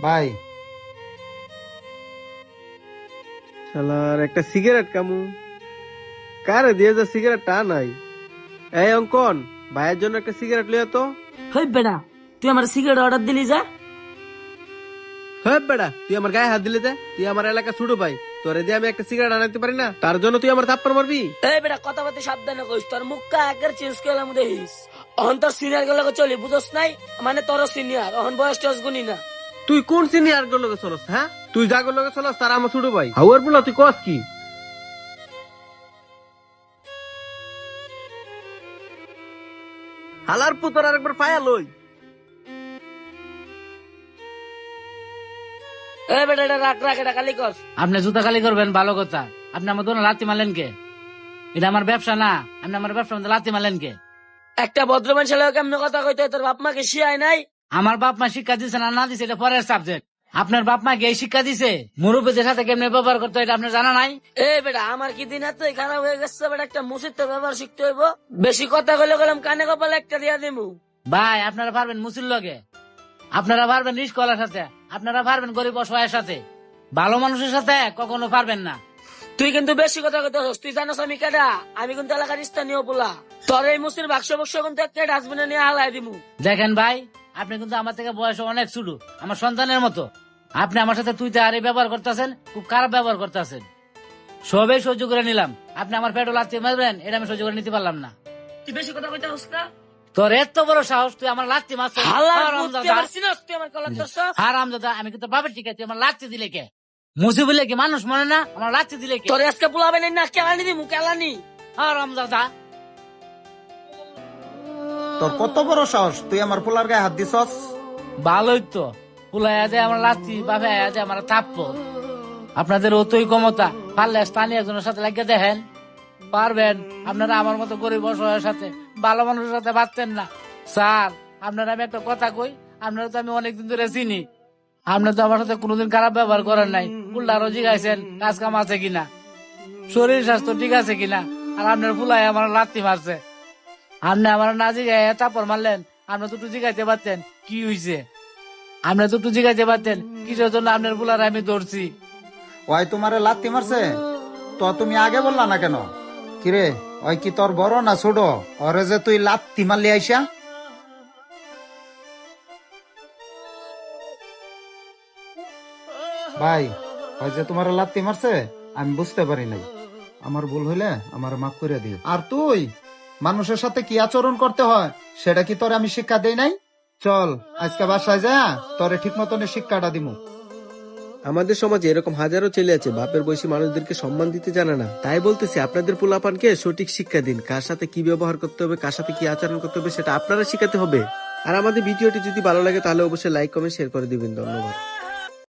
ভাই শালার একটা সিগারেট কামু কারে দিয়ে যা সিগারেট টা নাই। এই অঙ্কন, ভাইয়ের জন্য একটা সিগারেট লিয়া তো। হই বেড়া, তুই আমার সিগারেট অর্ডার দিলি যা। হ্যাঁ বেড়া, তুই আমার গায়ে হাত দিলে দে, তুই আমার এলাকা ছোট ভাই, তোরে দিয়ে আমি একটা সিগারেট আনাইতে পারি না, তার জন্য তুই আমার থাপ্পড় মারবি? এই বেড়া কথাবার্তা সাবধানে কইস, তোর মুখটা একবার চেঞ্জ করলাম দেখিস। অহন তোর সিনিয়র গুলো চলি বুঝস নাই, মানে তোর সিনিয়র অহন বয়স টস গুনি না। তুই কোন সিনিয়র গুলো চলস? হ্যাঁ, তুই যা গুলো চলস তারা আমার ছোট ভাই। হাওয়ার বলা তুই কস কি? হালার পুতর আরেকবার পায়া লই। এই বেটা এটা রাখ রাখ, এটা খালি কর। আপনি জুতা খালি করবেন ভালো কথা, আপনি আমার দোনো লাথি মারলেন কে? এটা আমার ব্যবসা না, আপনি আমার ব্যবসার মধ্যে লাথি মারলেন কে? একটা ভদ্রমান ছেলে কেমন কথা কইতে হয়, তোর বাপ মাকে শিয়ায় নাই? আমার বাপ মা শিক্ষা দিছে না না দিছে এটা পরের সাবজেক্ট। আপনার বাপ মা এই শিক্ষা দিছে মুরব্বীদের সাথে কেমনে ব্যবহার করতে হয় এটা আপনার জানা নাই? এই বেটা আমার কি দিন এতই খারাপ হয়ে গেছে বেটা, একটা মুসিদ তো ব্যবহার শিখতে হইব। বেশি কথা কইলে গেলাম কানে কপালে একটা দিয়া দিমু। ভাই আপনারা পারবেন মুসির লগে, আপনারা পারবেন রিস্কওয়ালার সাথে, আপনারা পারবেন গরিব অসহায়ের সাথে, ভালো মানুষের সাথে কখনো পারবেন না। তুই কিন্তু বেশি কথা কইতে হস, তুই জানোস আমি কেডা? আমি কিন্তু এলাকার স্থানীয় পোলা। তোর এই মুসির বাক্স বক্স কিন্তু একটা ডাস্টবিনে নিয়ে হালাই দিমু। দেখেন ভাই, আপনি কিন্তু আমার থেকে বয়স অনেক ছোট, আমার সন্তানের মতো। আপনি আমার সাথে তুই তাহারে ব্যবহার করতেছেন, খুব খারাপ ব্যবহার করতেছেন। সবে সহ্য করে নিলাম, আপনি আমার পেটে লাথি মারবেন এটা আমি সহ্য করে নিতে পারলাম না। তুই বেশি কথা কইতে হস না। তোর এত বড় সাহস, তুই আমার লাথি মারছিস? হালার পুত, তুই আমার চিনস? তুই আমার কলার ধরছ? হারাম দাদা, আমি কিন্তু বাপের ঠিক আছে, তুই আমার লাথি দিলে কে? মুসি বলে কি মানুষ মনে না? আমার লাথি দিলে কে? তোর আজকে পোলাবে না, কেলানি দিমু কেলানি। হারাম দাদা, তোর কত বড় সাহস, তুই আমার পোলার গায়ে হাত দিছস? ভালোই তো, পুলাইয়া দেয় আমার লাথি, বাপে আয়া দেয় আমার থাপ্প। আপনাদের অতই ক্ষমতা, পারলে স্থানীয় একজনের সাথে লাগিয়ে দেখেন পারবেন। আপনারা আমার মতো গরিব অসহায়ের সাথে, ভালো মানুষের সাথে বাঁচতেন না। স্যার আপনারা আমি একটা কথা কই, আপনারা তো আমি অনেকদিন ধরে চিনি, আপনার তো আমার সাথে কোনোদিন খারাপ ব্যবহার করেন নাই, উল্টা রোজি গাইছেন কাজ কাম আছে কিনা, শরীর স্বাস্থ্য ঠিক আছে কিনা। আর আপনার ফুলাই আমার লাথি মারছে, আপনি আমার না জিগায় তারপর মারলেন। আপনি তো একটু জিগাইতে পারতেন কি হয়েছে, আপনি তো একটু জিগাইতে পারতেন কিসের জন্য আপনার ফুলার আমি ধরছি। ওই তোমারে লাত্তি মারছে তো তুমি আগে বললা না কেন? কিরে ওই কি তোর বড় না ছোট? ওরে যে তুই লাত্তি মারলি আইসা? ভাই ওই যে তোমার লাত্তি মারছে আমি বুঝতে পারি নাই, আমার ভুল হইলে আমার মাফ করে দিও। আর তুই মানুষের সাথে কি আচরণ করতে হয় সেটা কি তোরে আমি শিক্ষা দেই নাই? চল আজকে বাসায় যা, তোরে ঠিক মতন শিক্ষাটা দিমু। আমাদের সমাজে এরকম হাজারো ছেলে আছে বাপের বয়সী মানুষদেরকে সম্মান দিতে জানে না। তাই বলতেছি আপনাদের পোলাপানকে সঠিক শিক্ষা দিন, কার সাথে কি ব্যবহার করতে হবে, কার সাথে কি আচরণ করতে হবে সেটা আপনারা শিখাতে হবে। আর আমাদের ভিডিওটি যদি ভালো লাগে তাহলে অবশ্যই লাইক কমেন্ট শেয়ার করে দিবেন। ধন্যবাদ।